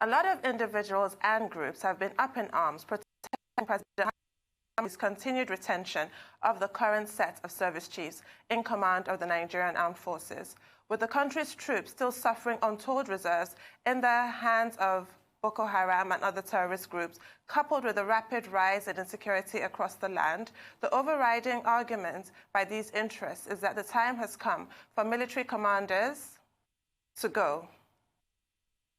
A lot of individuals and groups have been up in arms protecting President Buhari's continued retention of the current set of service chiefs in command of the Nigerian Armed Forces, with the country's troops still suffering untold reserves in the hands of Boko Haram and other terrorist groups, coupled with the rapid rise in insecurity across the land. The overriding argument by these interests is that the time has come for military commanders to go.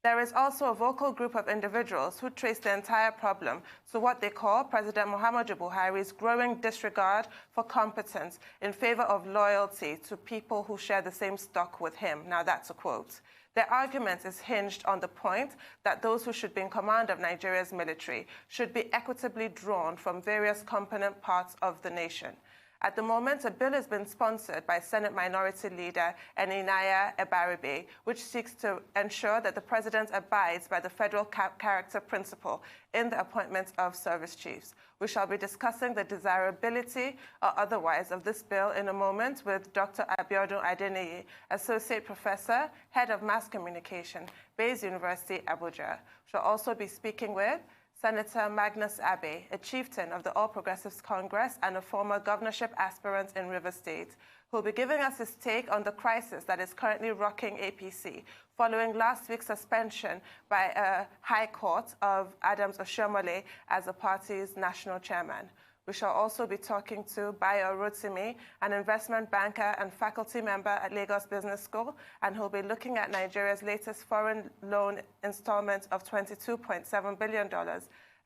There is also a vocal group of individuals who trace the entire problem to what they call President Muhammadu Buhari's growing disregard for competence in favor of loyalty to people who share the same stock with him. Now, that's a quote. Their argument is hinged on the point that those who should be in command of Nigeria's military should be equitably drawn from various component parts of the nation. At the moment, a bill has been sponsored by Senate Minority Leader Enenaya Ebaribe, which seeks to ensure that the president abides by the federal character principle in the appointment of service chiefs. We shall be discussing the desirability or otherwise of this bill in a moment with Dr. Abiodun Adeniyi, Associate Professor, Head of Mass Communication, Bayes University, Abuja. We shall also be speaking with Senator Magnus Abe, a chieftain of the All Progressives Congress and a former governorship aspirant in Rivers State, who will be giving us his take on the crisis that is currently rocking APC following last week's suspension by a high court of Adams Oshiomhole as the party's national chairman. We shall also be talking to Bayo Rotimi, an investment banker and faculty member at Lagos Business School, and who'll be looking at Nigeria's latest foreign loan installment of $22.7 billion.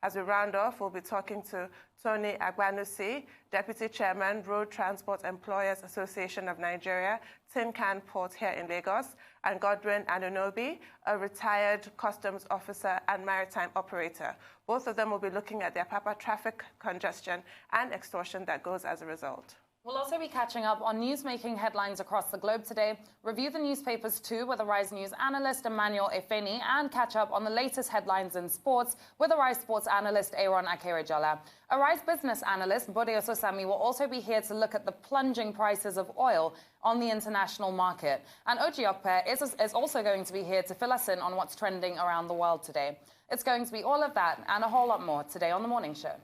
As we round off, we'll be talking to Tony Agbanusi, Deputy Chairman, Road Transport Employers Association of Nigeria, Tin Can Port here in Lagos, and Godwin Anunobi, a retired customs officer and maritime operator. Both of them will be looking at the Apapa traffic congestion and extortion that goes as a result. We'll also be catching up on news-making headlines across the globe today, review the newspapers too with Arise News analyst Emmanuel Efeni, and catch up on the latest headlines in sports with Arise sports analyst Aaron Akerejala. Arise business analyst Bode Ososami will also be here to look at the plunging prices of oil on the international market. And Oji Okpe is also going to be here to fill us in on what's trending around the world today. It's going to be all of that and a whole lot more today on The Morning Show.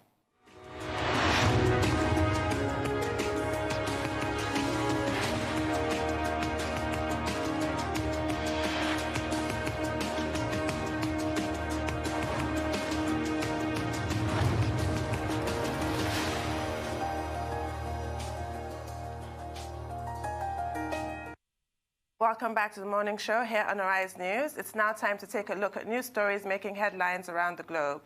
Welcome back to The Morning Show here on Arise News. It's now time to take a look at news stories making headlines around the globe.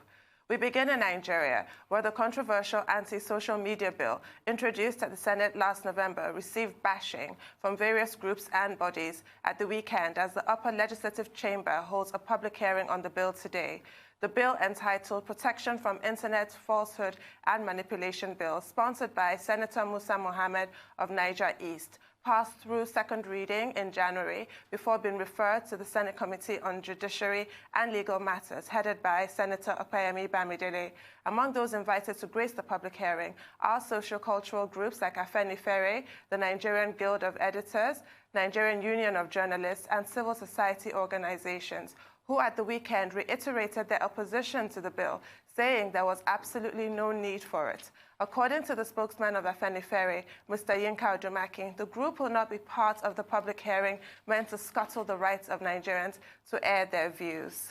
We begin in Nigeria, where the controversial anti-social media bill introduced at the Senate last November received bashing from various groups and bodies at the weekend as the upper legislative chamber holds a public hearing on the bill today. The bill, entitled Protection from Internet Falsehood and Manipulation Bill, sponsored by Senator Musa Mohammed of Niger East, passed through second reading in January before being referred to the Senate Committee on Judiciary and Legal Matters, headed by Senator Opeyemi Bamidele. Among those invited to grace the public hearing are socio-cultural groups like Afenifere, the Nigerian Guild of Editors, Nigerian Union of Journalists, and civil society organizations, who at the weekend reiterated their opposition to the bill, saying there was absolutely no need for it. According to the spokesman of Afenifere, Mr. Yinka Odumaki, the group will not be part of the public hearing meant to scuttle the rights of Nigerians to air their views.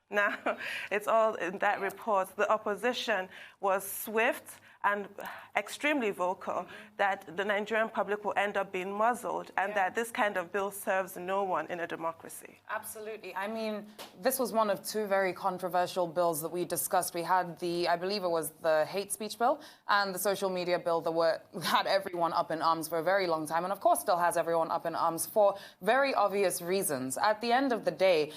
Now, it's all in that report. The opposition was swift and extremely vocal that the Nigerian public will end up being muzzled and that this kind of bill serves no one in a democracy. Absolutely. I mean, this was one of two very controversial bills that we discussed. We had I believe it was the hate speech bill and the social media bill that had everyone up in arms for a very long time, and of course still has everyone up in arms for very obvious reasons. At the end of the day,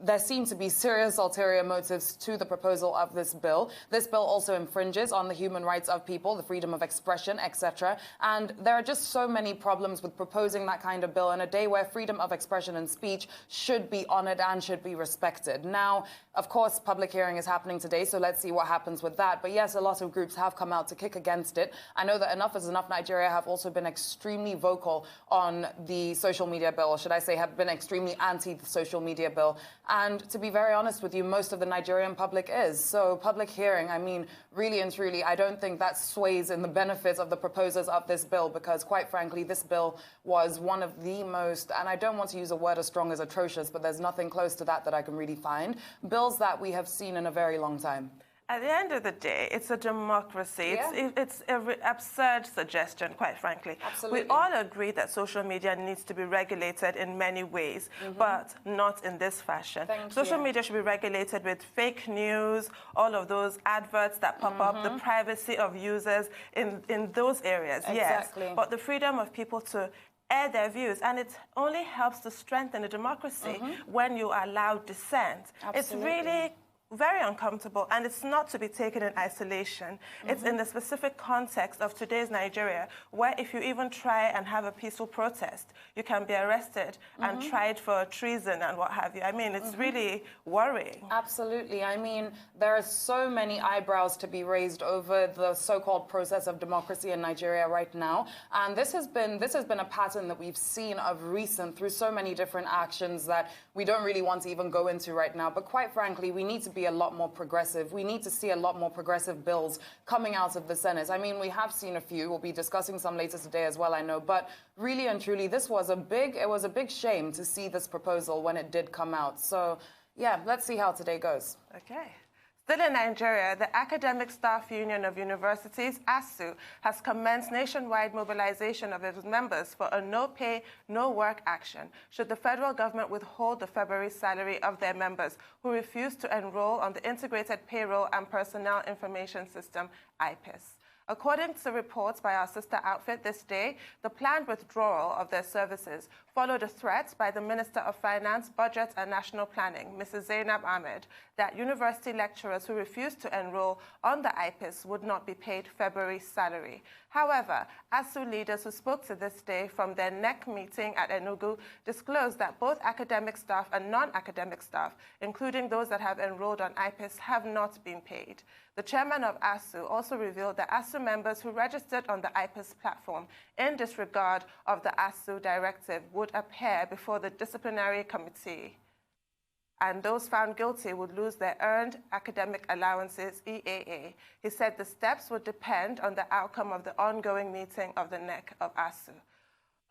there seem to be serious ulterior motives to the proposal of this bill. This bill also infringes on the human rights of people, the freedom of expression, etc. And there are just so many problems with proposing that kind of bill in a day where freedom of expression and speech should be honored and should be respected. Now, of course, public hearing is happening today, so let's see what happens with that. But yes, a lot of groups have come out to kick against it. I know that Enough is Enough Nigeria have also been extremely vocal on the social media bill, or should I say have been extremely anti the social media bill. And to be very honest with you, most of the Nigerian public is. So public hearing, I mean, really and truly, I don't think that sways in the benefits of the proposers of this bill, because quite frankly, this bill was one of the most, and I don't want to use a word as strong as atrocious, but there's nothing close to that I can really find, bills that we have seen in a very long time. At the end of the day, it's a democracy. Yeah. It's an absurd suggestion, quite frankly. Absolutely. We all agree that social media needs to be regulated in many ways, but not in this fashion. Social media should be regulated with fake news, all of those adverts that pop up, the privacy of users in those areas, exactly. Yes. But the freedom of people to air their views, and it only helps to strengthen the democracy when you allow dissent. Absolutely. It's really very uncomfortable, and it's not to be taken in isolation. It's in the specific context of today's Nigeria, where if you even try and have a peaceful protest, you can be arrested and tried for treason and what have you. I mean, it's really worrying. Absolutely. I mean, there are so many eyebrows to be raised over the so-called process of democracy in Nigeria right now, and this has been a pattern that we've seen of recent through so many different actions that we don't really want to even go into right now. But quite frankly, we need to be a lot more progressive. We need to see a lot more progressive bills coming out of the Senate. I mean, we have seen a few. We'll be discussing some later today as well, I know. But really and truly, it was a big shame to see this proposal when it did come out. So, yeah, let's see how today goes. Okay. Still in Nigeria, the Academic Staff Union of Universities, ASU, has commenced nationwide mobilization of its members for a no-pay, no-work action should the federal government withhold the February salary of their members who refuse to enroll on the Integrated Payroll and Personnel Information System, IPIS. According to reports by our sister outfit this day, the planned withdrawal of their services followed a threat by the Minister of Finance, Budget and National Planning, Mrs. Zainab Ahmed, that university lecturers who refused to enroll on the IPIS would not be paid February salary. However, ASU leaders who spoke to this day from their NEC meeting at Enugu disclosed that both academic staff and non-academic staff, including those that have enrolled on IPIS, have not been paid. The chairman of ASU also revealed that ASU members who registered on the IPIS platform in disregard of the ASU directive would appear before the disciplinary committee, and those found guilty would lose their earned academic allowances, EAA. He said the steps would depend on the outcome of the ongoing meeting of the NEC of ASU.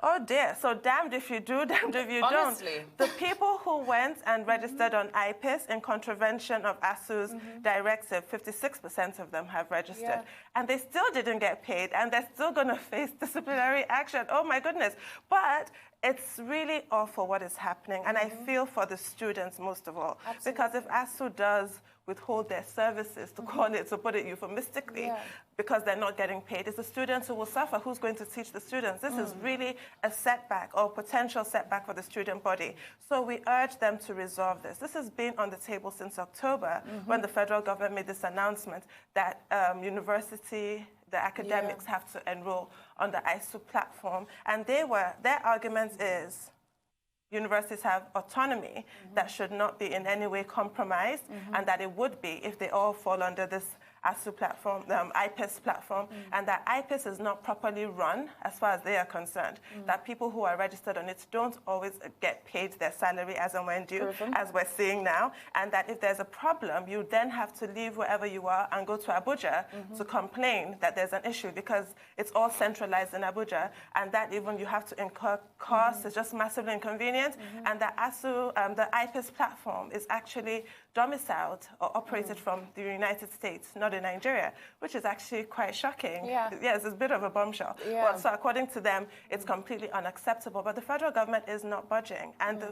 Oh dear, so damned if you do, damned if you Honestly. don't. The people who went and registered on IPIS in contravention of ASU's directive, 56% of them have registered. And they still didn't get paid, and they're still going to face disciplinary action. Oh my goodness. But it's really awful what is happening, and I feel for the students most of all. Absolutely. Because if ASU does withhold their services, to call it, to put it euphemistically, because they're not getting paid, it's the students who will suffer. Who's going to teach the students? This is really a setback or potential setback for the student body. So we urge them to resolve this. This has been on the table since October when the federal government made this announcement that the academics have to enroll on the ISU platform. And their argument is universities have autonomy that should not be in any way compromised, and that it would be if they all fall under this ASU platform, IPIS platform, and that IPIS is not properly run as far as they are concerned, that people who are registered on it don't always get paid their salary as and when due, as we're seeing now, and that if there's a problem, you then have to leave wherever you are and go to Abuja to complain that there's an issue, because it's all centralized in Abuja, and that even you have to incur costs, it's just massively inconvenient, and that ASU, the IPIS platform is actually domiciled or operated from the United States, not in Nigeria, which is actually quite shocking. Yes, it's a bit of a bombshell. Well, so according to them, it's completely unacceptable. But the federal government is not budging. And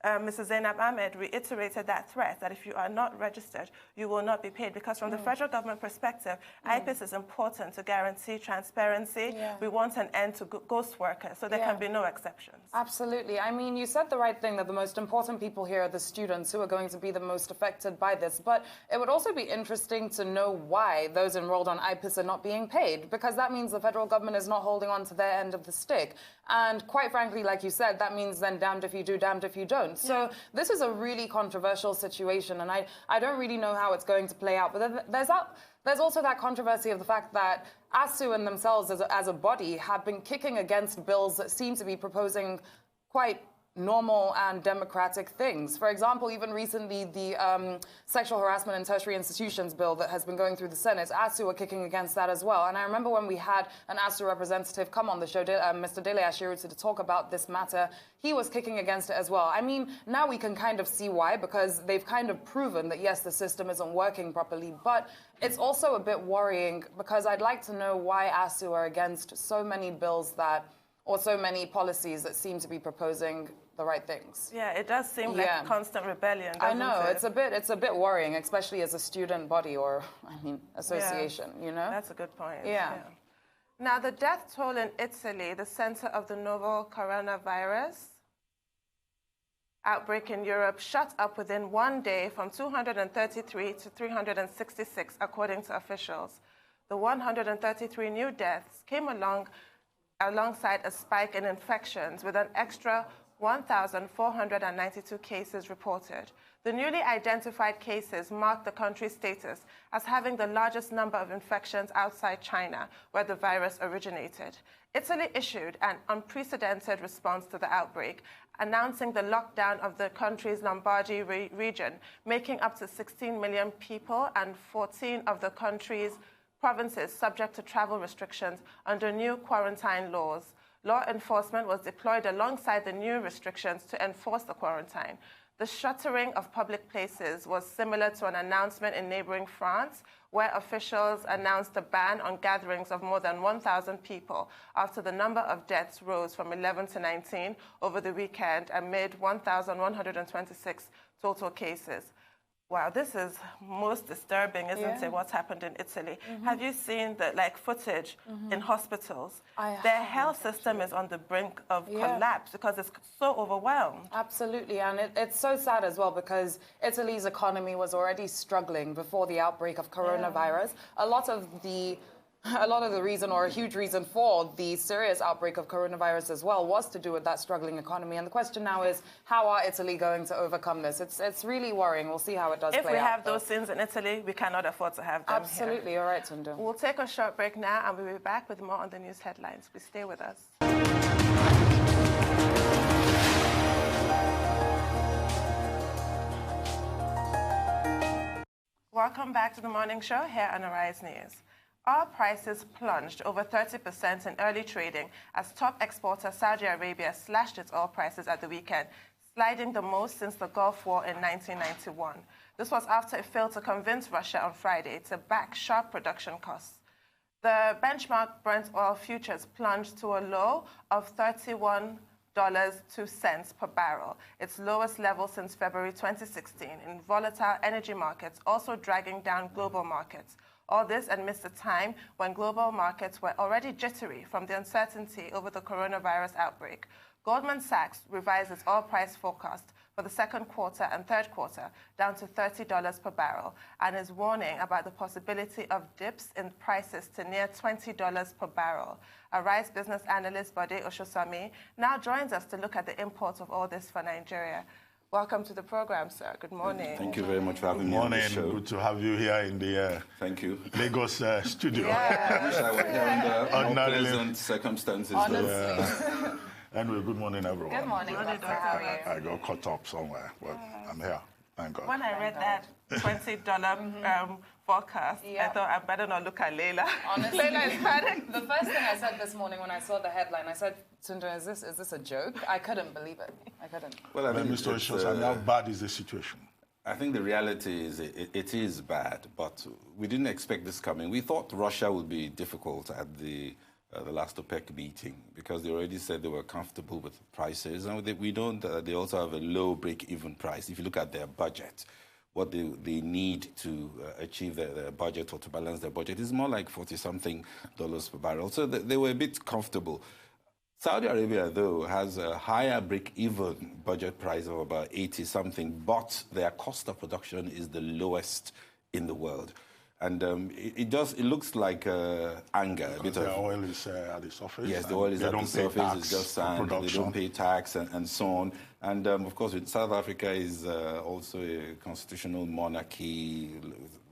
Mrs. Zainab Ahmed reiterated that threat, that if you are not registered, you will not be paid. Because from the federal government perspective, IPIS is important to guarantee transparency. We want an end to ghost workers, so there can be no exceptions. Absolutely. I mean, you said the right thing, that the most important people here are the students who are going to be the most affected by this. But it would also be interesting to know why those enrolled on IPIS are not being paid, because that means the federal government is not holding on to their end of the stick. And quite frankly, like you said, that means then damned if you do, damned if you don't. So this is a really controversial situation, and I don't really know how it's going to play out. But there's also that controversy of the fact that ASU and themselves as a body have been kicking against bills that seem to be proposing quite normal and democratic things. For example, even recently, the Sexual Harassment in Tertiary Institutions bill that has been going through the Senate, ASU are kicking against that as well. And I remember when we had an ASU representative come on the show, Mr. Dele Ashiru, to talk about this matter, he was kicking against it as well. I mean, now we can kind of see why, because they've kind of proven that, yes, the system isn't working properly, but it's also a bit worrying because I'd like to know why ASU are against so many bills that, or so many policies that seem to be proposing the right things. Yeah, it does seem like constant rebellion, doesn't I know, it? it's a bit worrying, especially as a student body or, I mean, association, you know? That's a good point. Yeah. Now, the death toll in Italy, the center of the novel coronavirus outbreak in Europe, shot up within one day from 233 to 366, according to officials. The 133 new deaths came alongside a spike in infections, with an extra 1,492 cases reported. The newly identified cases mark the country's status as having the largest number of infections outside China, where the virus originated. Italy issued an unprecedented response to the outbreak, announcing the lockdown of the country's Lombardy region, making up to 16 million people and 14 of the country's provinces subject to travel restrictions under new quarantine laws. Law enforcement was deployed alongside the new restrictions to enforce the quarantine. The shuttering of public places was similar to an announcement in neighboring France, where officials announced a ban on gatherings of more than 1,000 people after the number of deaths rose from 11 to 19 over the weekend amid 1,126 total cases. Wow, this is most disturbing, isn't it, what's happened in Italy? Have you seen the footage in hospitals? Their health system is on the brink of collapse because it's so overwhelmed. Absolutely, and it's so sad as well because Italy's economy was already struggling before the outbreak of coronavirus. A lot of the reason, or a huge reason for the serious outbreak of coronavirus as well, was to do with that struggling economy. And the question now is, how are Italy going to overcome this? It's really worrying. We'll see how it does play out. If we have those sins in Italy, we cannot afford to have them Absolutely. here. All right, Tunde. We'll take a short break now, and we'll be back with more on the news headlines. Please stay with us. Welcome back to the morning show here on Arise News. Oil prices plunged over 30% in early trading as top exporter Saudi Arabia slashed its oil prices at the weekend, sliding the most since the Gulf War in 1991. This was after it failed to convince Russia on Friday to back sharp production costs. The benchmark Brent oil futures plunged to a low of $31.02 per barrel, its lowest level since February 2016, in volatile energy markets, also dragging down global markets. All this amidst a time when global markets were already jittery from the uncertainty over the coronavirus outbreak. Goldman Sachs revised its oil price forecast for the second quarter and third quarter down to $30 per barrel and is warning about the possibility of dips in prices to near $20 per barrel. Arise business analyst Bode Oshosami now joins us to look at the imports of all this for Nigeria. Welcome to the program, sir. Good morning. Thank you very much for having me on the show. Good morning. Good to have you here in the Thank you. Lagos studio. I wish I were here under more pleasant circumstances. Honestly. Anyway, good morning, everyone. Good morning, Doctor. How are you? I got caught up somewhere, but I'm here. Thank God. When I read that $20 forecast, I thought I better not look at Leila. Honestly, Leila is panicked. The first thing I said this morning when I saw the headline, I said, Tunde, is this a joke? I couldn't believe it. I couldn't. Well, I Let think me Oshosami, how bad is the situation? I think the reality is it is bad, but we didn't expect this coming. We thought Russia would be difficult at the last OPEC meeting because they already said they were comfortable with prices, and they also have a low break-even price. If you look at their budget, what they need to achieve their budget or to balance their budget is more like $40-something per barrel. So they were a bit comfortable. Saudi Arabia, though, has a higher break-even budget price of about 80-something, but their cost of production is the lowest in the world. And it looks like anger. A bit the oil is at the surface. Yes, the oil is at the surface. It's just sand. They don't pay tax and so on. And of course, South Africa is also a constitutional monarchy,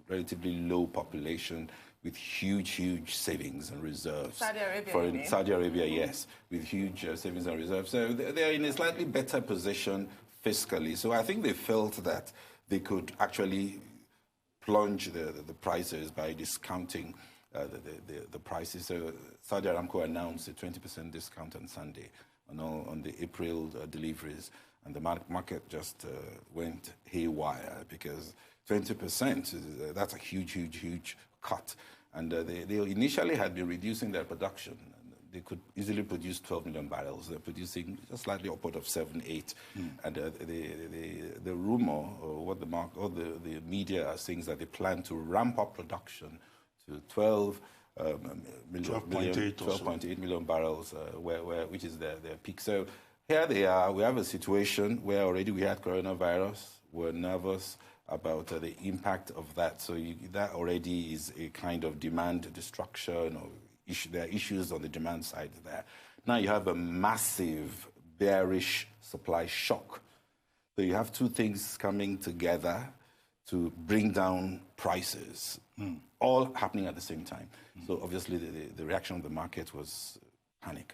relatively low population. with huge savings and reserves. Saudi Arabia, For you mean? Saudi Arabia, yes, with huge savings and reserves. So they're in a slightly better position fiscally. So I think they felt that they could actually plunge the prices by discounting the prices. So Saudi Aramco announced a 20% discount on Sunday on the April deliveries, and the market just went haywire because 20%, that's a huge cut. And they initially had been reducing their production. They could easily produce 12 million barrels. They're producing just slightly upward of 7, 8. And the rumor, or what the media are saying, is that they plan to ramp up production to 12.8 million barrels, which is their peak. So here they are. We have a situation where already we had coronavirus. We're nervous about the impact of that. So that already is a kind of demand destruction, or there are issues on the demand side there. Now you have a massive bearish supply shock. So you have two things coming together to bring down prices, all happening at the same time. So obviously the reaction of the market was panic.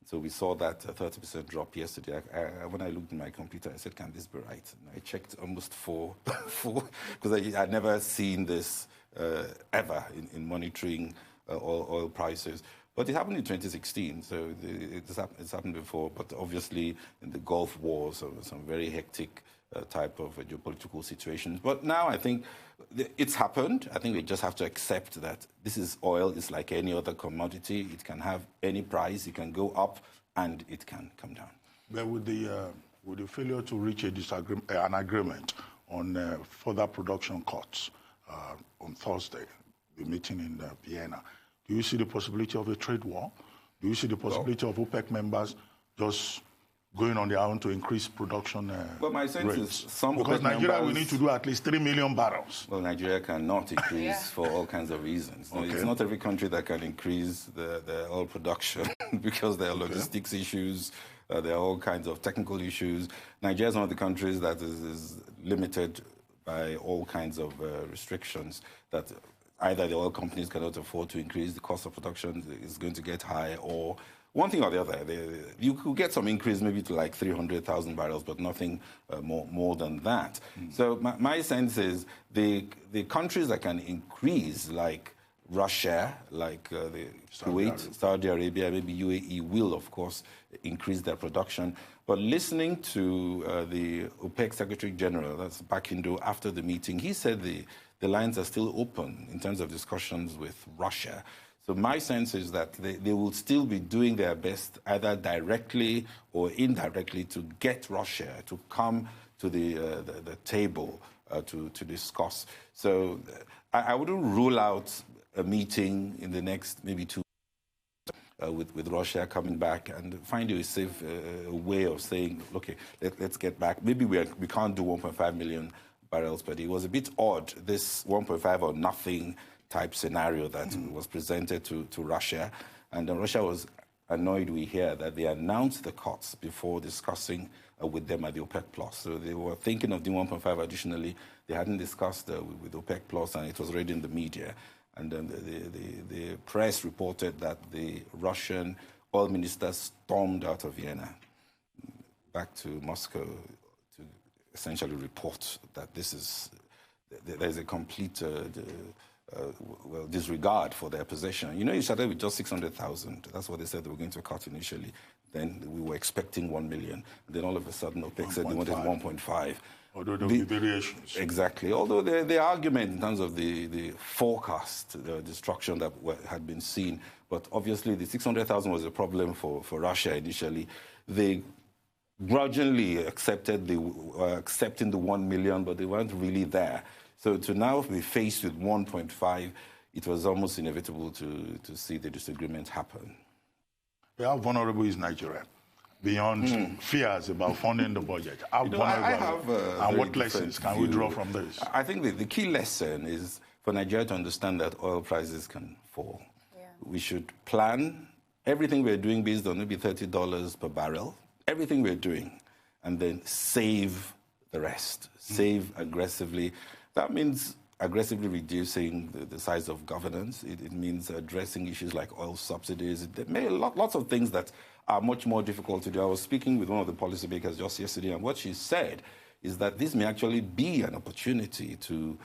So we saw that 30% drop yesterday. When I looked at my computer, I said, can this be right? And I checked almost four, because I'd never seen this ever in monitoring oil prices. But it happened in 2016, so it's happened before. But obviously in the Gulf War, so some very hectic type of geopolitical situations. But now I think it's happened. I think we just have to accept that this is oil. It's like any other commodity. It can have any price. It can go up and it can come down. But with the failure to reach an agreement on further production cuts on Thursday, the meeting in Vienna, do you see the possibility of a trade war? Do you see the possibility of OPEC members just going on their own to increase production Well, my sense rates? is some because OPEC Nigeria members, will need to do at least 3 million barrels. Well, Nigeria cannot increase for all kinds of reasons. No, it's not every country that can increase the oil production because there are logistics issues, there are all kinds of technical issues. Nigeria is one of the countries that is limited by all kinds of restrictions that either the oil companies cannot afford to increase, the cost of production is going to get high, or one thing or the other. You could get some increase maybe to like 300,000 barrels, but nothing more than that. So my sense is the countries that can increase, like Russia, like Kuwait, Saudi Arabia, maybe UAE, will, of course, increase their production. But listening to the OPEC Secretary General, that's Bakindo, after the meeting, he said the lines are still open in terms of discussions with Russia. So my sense is that they will still be doing their best, either directly or indirectly, to get Russia to come to the table to discuss. So I wouldn't rule out a meeting in the next maybe 2 with Russia coming back and find a safe way of saying, okay, let's get back. Maybe we can't do 1.5 million barrels per day. It was a bit odd, this 1.5 or nothing type scenario that was presented to Russia. And Russia was annoyed, we hear, that they announced the cuts before discussing with them at the OPEC+. So they were thinking of doing 1.5 additionally. They hadn't discussed with OPEC+, and it was already in the media. And then the press reported that the Russian oil minister stormed out of Vienna back to Moscow to essentially report that there's a complete disregard for their position. You know, it started with just 600,000. That's what they said they were going to cut initially. Then we were expecting 1 million. And then all of a sudden, OPEC said they wanted 1.5. Although there will be variations. Exactly. Although the argument in terms of the forecast, the destruction that had been seen, but obviously the 600,000 was a problem for Russia initially. They grudgingly accepting the 1 million, but they weren't really there. So to now be faced with 1.5, it was almost inevitable to see the disagreement happen. How vulnerable is Nigeria? Beyond fears about funding the budget, how vulnerable and what lessons can we draw from this? I think the key lesson is for Nigeria to understand that oil prices can fall. Yeah. We should plan everything we're doing based on maybe $30 per barrel, everything we're doing, and then save the rest, save aggressively. That means aggressively reducing the size of governance. It means addressing issues like oil subsidies. It may lots of things that are much more difficult to do. I was speaking with one of the policymakers just yesterday, and what she said is that this may actually be an opportunity to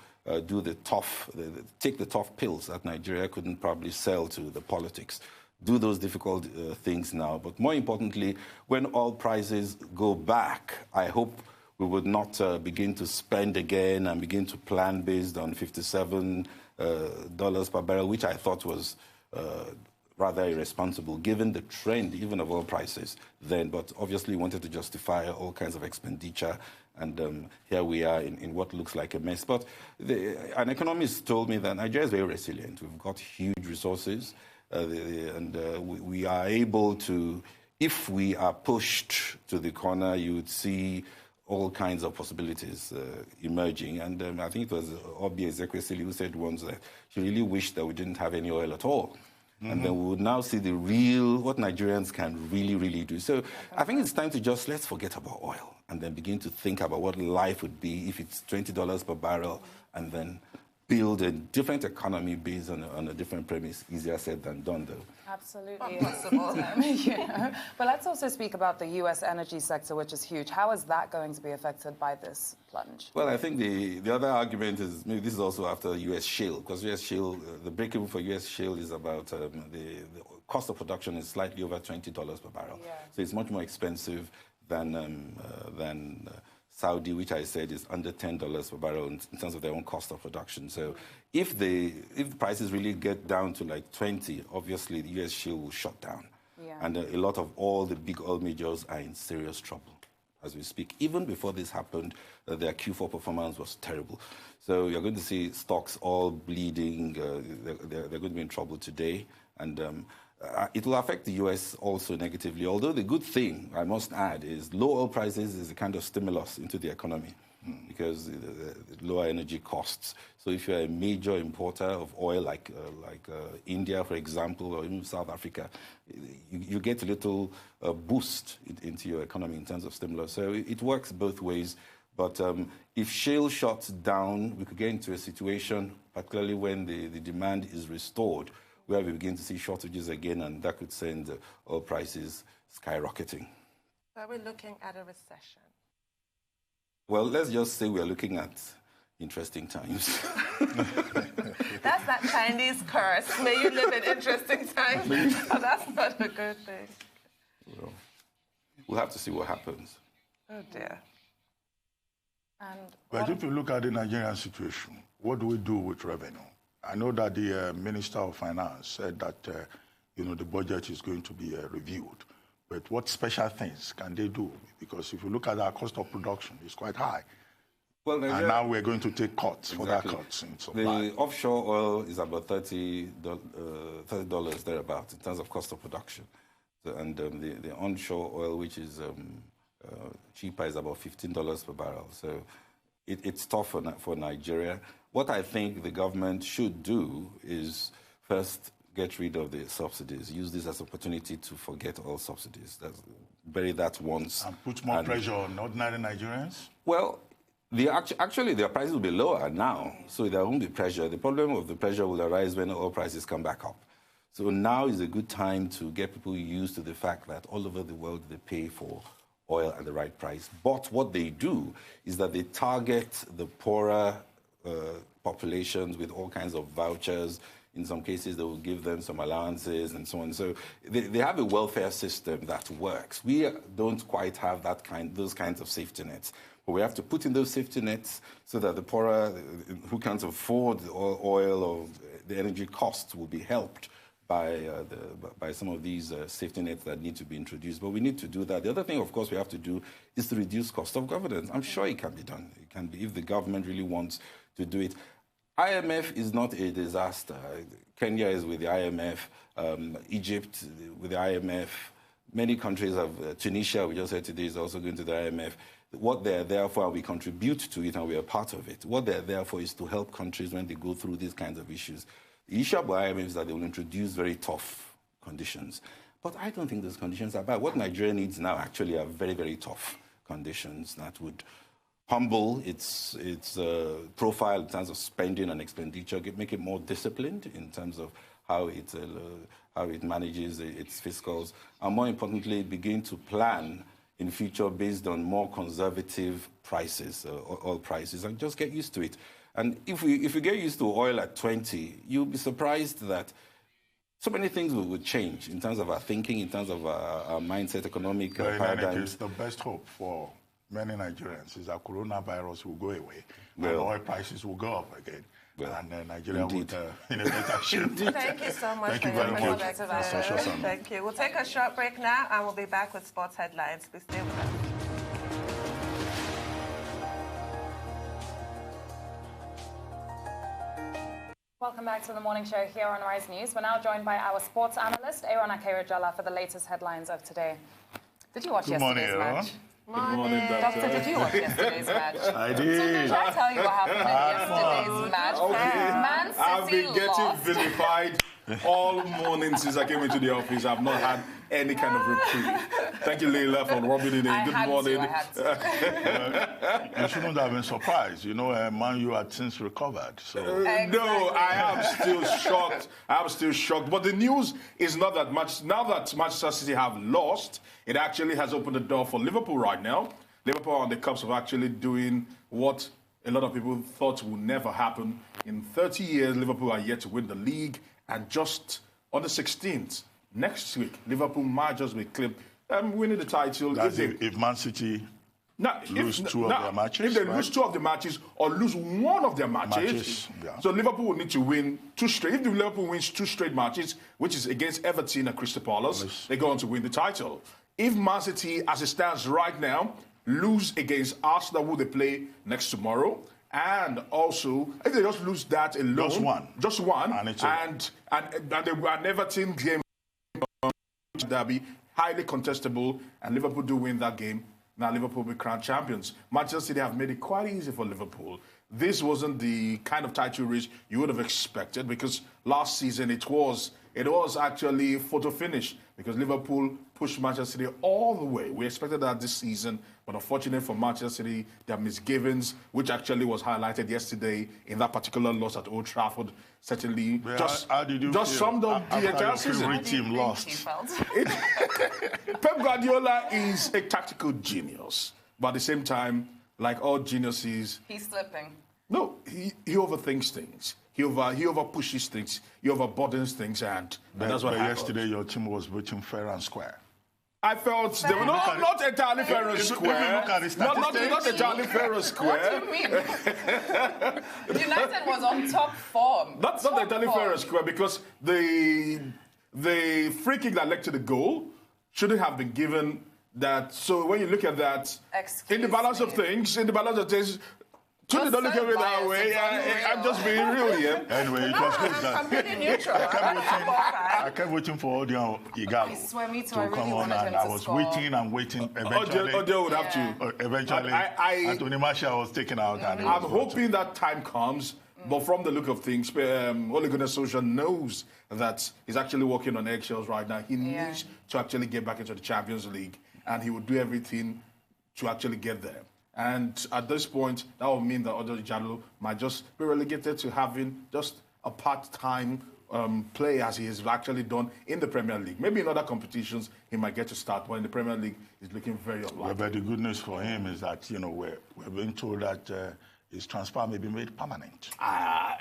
take the tough pills that Nigeria couldn't probably sell to the politics. Do those difficult things now. But more importantly, when oil prices go back, I hope we would not begin to spend again and begin to plan based on $57 per barrel, which I thought was rather irresponsible, given the trend even of oil prices then. But obviously wanted to justify all kinds of expenditure. And here we are in what looks like a mess. But an economist told me that Nigeria is very resilient. We've got huge resources. We are able to, if we are pushed to the corner, you would see all kinds of possibilities emerging. And I think it was Obi Ezekwesili who said once that she really wished that we didn't have any oil at all. Mm-hmm. And then we would now see what Nigerians can really, really do. So I think it's time to let's forget about oil and then begin to think about what life would be if it's $20 per barrel, and then build a different economy based on a different premise. Easier said than done, though. Absolutely possible. But let's also speak about the U.S. energy sector, which is huge. How is that going to be affected by this plunge? Well, I think the other argument is, maybe this is also after U.S. shale, because U.S. shale, the break-even for U.S. shale is about, the cost of production is slightly over $20 per barrel. Yeah. So it's much more expensive than Saudi, which I said is under $10 per barrel in terms of their own cost of production. So if the prices really get down to like 20, obviously the U.S. shale will shut down. Yeah. And a lot of all the big oil majors are in serious trouble as we speak. Even before this happened, their Q4 performance was terrible. So you're going to see stocks all bleeding. They're going to be in trouble today. And it will affect the U.S. also negatively, although the good thing, I must add, is low oil prices is a kind of stimulus into the economy because the lower energy costs. So if you're a major importer of oil, like India, for example, or even South Africa, you get a little boost into your economy in terms of stimulus. So it works both ways. But if shale shuts down, we could get into a situation, particularly when the demand is restored, where we begin to see shortages again, and that could send oil prices skyrocketing. So are we looking at a recession? Well, let's just say we're looking at interesting times. That's that Chinese curse. May you live in interesting times. Oh, that's not a good thing. Well, we'll have to see what happens. Oh, dear. But if you look at the Nigerian situation, what do we do with revenue? I know that the Minister of Finance said that, the budget is going to be reviewed. But what special things can they do? Because if you look at our cost of production, it's quite high. Well, and now we're going to take cuts, further cuts in supply. The offshore oil is about $30 thereabouts in terms of cost of production. So, and the onshore oil, which is cheaper, is about $15 per barrel. So it's tough for Nigeria. What I think the government should do is first get rid of the subsidies. Use this as an opportunity to forget all subsidies. Bury that once. And put more pressure on ordinary Nigerians? Well, actually, their prices will be lower now, so there won't be pressure. The problem of the pressure will arise when oil prices come back up. So now is a good time to get people used to the fact that all over the world they pay for oil at the right price. But what they do is that they target the poorer populations with all kinds of vouchers. In some cases, they will give them some allowances and so on. So they have a welfare system that works. We don't quite have those kinds of safety nets. But we have to put in those safety nets so that the poorer who can't afford the oil or the energy costs will be helped by some of these safety nets that need to be introduced. But we need to do that. The other thing, of course, we have to do is to reduce cost of governance. I'm sure it can be done. It can be if the government really wants to do it. IMF is not a disaster. Kenya is with the IMF. Egypt with the IMF. Many countries have, Tunisia, we just said today, is also going to the IMF. What they're there for, we contribute to it and we are part of it. What they're there for is to help countries when they go through these kinds of issues. The issue about IMF is that they will introduce very tough conditions. But I don't think those conditions are bad. What Nigeria needs now actually are very, very tough conditions that would humble its profile in terms of spending and expenditure, make it more disciplined in terms of how it manages its fiscals, and more importantly, begin to plan in future based on more conservative prices, oil prices, and just get used to it. And if we get used to oil at 20, you'll be surprised that so many things will change in terms of our thinking, in terms of our mindset, economic paradigms. The best hope for many Nigerians is that coronavirus will go away and oil prices will go up again. And Nigeria will in a better shape. Thank you so much for your perspective. Thank you. We'll take a short break now and we'll be back with sports headlines. Please stay with us. Welcome back to the morning show here on Rise News. We're now joined by our sports analyst, Aaron Akerajala, for the latest headlines of today. Did you watch yesterday's match? Good morning, Doctor, did you watch yesterday's match? I did. Did I tell you what happened in yesterday's match? Okay. Man City I've been getting lost. vilified all morning since I came into the office. I've not had any kind of reprieve. Thank you, Leila, for rubbing it in. Good morning. I had to. You shouldn't have been surprised. You know, Man U had since recovered. So No, I am still shocked. But the news is not that much. Now that Manchester City have lost, it actually has opened the door for Liverpool right now. Liverpool are on the cusp of actually doing what a lot of people thought would never happen. In 30 years, Liverpool are yet to win the league. And just on the 16th, next week, Liverpool might just be clipped winning the title. that's if Man City lose two of their matches. If they lose two of the matches or lose one of their matches, so Liverpool will need to win two straight. If the Liverpool wins two straight matches, which is against Everton and Crystal Palace, they go on to win the title. If Man City, as it stands right now, lose against Arsenal, who they play next tomorrow, and also if they just lose that alone, just one, and the Everton game derby, highly contestable, and Liverpool do win that game. Now Liverpool will be crowned champions. Manchester City have made it quite easy for Liverpool. This wasn't the kind of title race you would have expected, because last season it was actually photo finish, because Liverpool pushed Manchester City all the way. We expected that this season, but unfortunately for Manchester City, their misgivings, which actually was highlighted yesterday in that particular loss at Old Trafford, certainly how did you just feel summed up the entire season. Every team lost. Pep Guardiola is a tactical genius, but at the same time, like all geniuses, He's slipping. No, he overthinks things. He over pushes things. He overburdens things, and that's what happened. Yesterday, your team was beating fair and square. I felt they were not entirely fair and square. Not entirely fair and square. What do you mean? United was on top form. Not entirely fair and square, because the free kick that led to the goal shouldn't have been given. That, so when you look at that, in the balance of things, Tunde, don't look at it that way. I'm just being real here. Anyway, it was good. I'm pretty neutral. I kept waiting for Odion Igalo I swear, me too. to come on, and I was waiting and waiting. Eventually, Odion would have to. Eventually, Anthony Martial was taken out. And I'm hoping that time comes. But from the look of things, Ole Gunnar Solskjaer knows that he's actually walking on eggshells right now. He needs to actually get back into the Champions League, and he will do everything to actually get there. And at this point, that will mean that Odo Jallo might just be relegated to having just a part-time play, as he has actually done in the Premier League. Maybe in other competitions, he might get to start, but in the Premier League, he's looking very unlikely. Well, but the good news for him is that, we're being told that his transfer may be made permanent.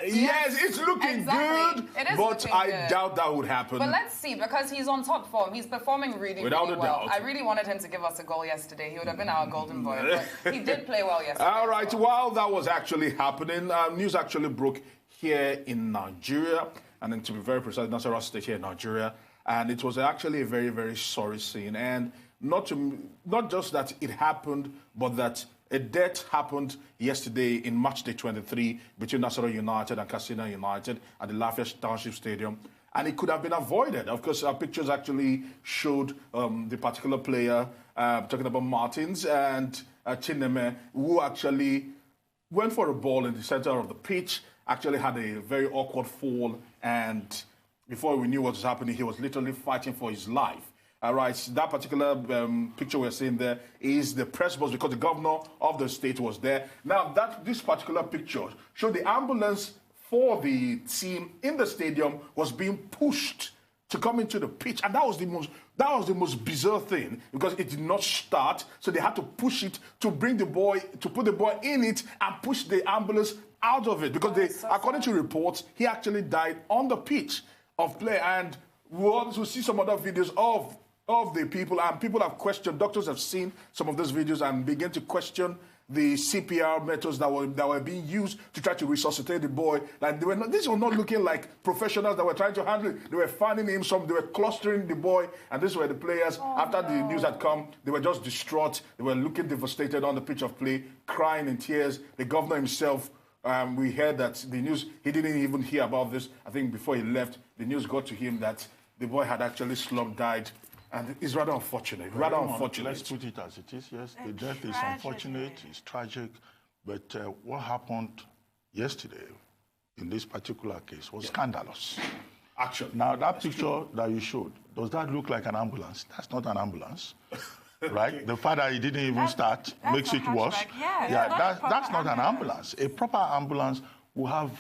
Yes, it's looking good, but I doubt that would happen. But let's see, because he's on top form. He's performing really well. Without a doubt. I really wanted him to give us a goal yesterday. He would have been our golden boy, but he did play well yesterday. All right, while that was actually happening, news actually broke here in Nigeria, and then to be very precise, Nasarawa State here in Nigeria, and it was actually a very, very sorry scene. And not just that it happened, but that a death happened yesterday in match day 23 between Nasarawa United and Katsina United at the Lafayette Township Stadium. And it could have been avoided. Of course, our pictures actually showed the particular player, talking about Martins and Chineme, who actually went for a ball in the center of the pitch, actually had a very awkward fall, and before we knew what was happening, he was literally fighting for his life. All right, that particular picture we're seeing there is the press box because the governor of the state was there. Now, this particular picture showed the ambulance for the team in the stadium was being pushed to come into the pitch, and that was the most bizarre thing because it did not start, so they had to push it to put the boy in it and push the ambulance out of it because according to reports, he actually died on the pitch of play. And we'll also see some other videos of the people, and people have questioned. Doctors have seen some of those videos and begin to question the CPR methods that were being used to try to resuscitate the boy. Like these were not looking like professionals that were trying to handle it. They were finding him they were clustering the boy, and these were the players. After the news had come, they were just distraught. They were looking devastated on the pitch of play, crying in tears. The governor himself, we heard that the news, he didn't even hear about this. I think before he left, the news got to him that the boy had actually died. And it's rather unfortunate. Let's put it as it is. Yes, the death is unfortunate. It's tragic. But what happened yesterday in this particular case was scandalous. Action. Now, that picture that you showed, does that look like an ambulance? That's not an ambulance. Right? The fact that it didn't even start makes it worse. That's not an ambulance. A proper ambulance will have,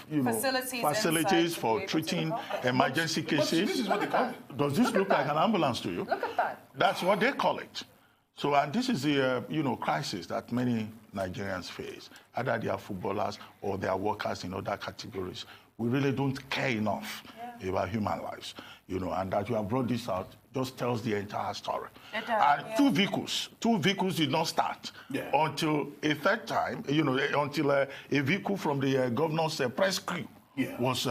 facilities for treating emergency cases. This is what they call it. Does this look like an ambulance to you? Look at that. That's what they call it. So, and this is the, crisis that many Nigerians face, either they are footballers or they are workers in other categories. We really don't care enough about human lives, and that you have brought this out just tells the entire story. And two vehicles did not start until a third time, until a vehicle from the governor's press crew was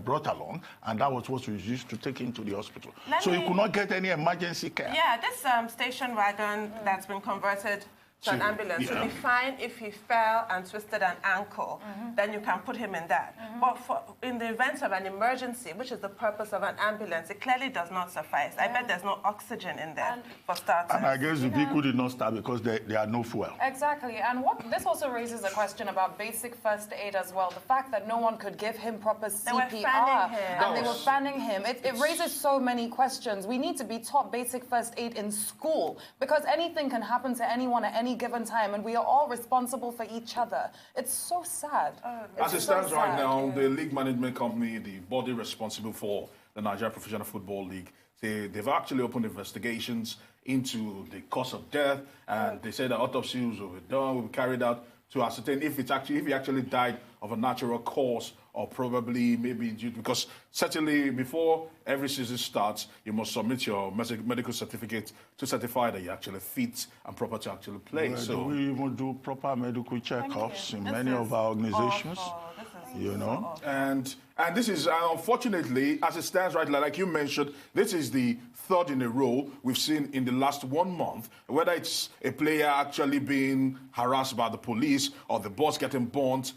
brought along, and that was what was used to take him to the hospital. So he could not get any emergency care. Yeah, this station wagon that's been converted to an ambulance would be fine if he fell and twisted an ankle. Then you can put him in that. But in the event of an emergency, which is the purpose of an ambulance, it clearly does not suffice. I bet there's no oxygen in there for starters. And I guess the vehicle did not start because they had no fuel. Exactly. And this also raises a question about basic first aid as well. The fact that no one could give him proper CPR. And they were fanning him. It raises so many questions. We need to be taught basic first aid in school because anything can happen to anyone at any given time, and we are all responsible for each other. It's so sad. As it stands right now, the league management company, the body responsible for the Nigeria Professional Football League, they've actually opened investigations into the cause of death, and they said that autopsies will be carried out to ascertain if he actually died of a natural cause or probably maybe because certainly before every season starts, you must submit your medical certificate to certify that you're actually fit and proper to actually play. Well, so we even do proper medical checkups in many of our organizations. And this is, unfortunately, as it stands right now, like you mentioned, this is the third in a row we've seen in the last 1 month, whether it's a player actually being harassed by the police or the boss getting burnt.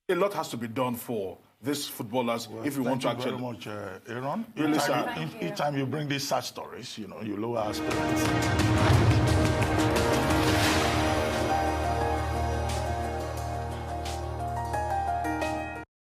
A lot has to be done for these footballers if we want to actually... Thank you very much, Aaron. Each time you bring these such stories, you lower our spirits.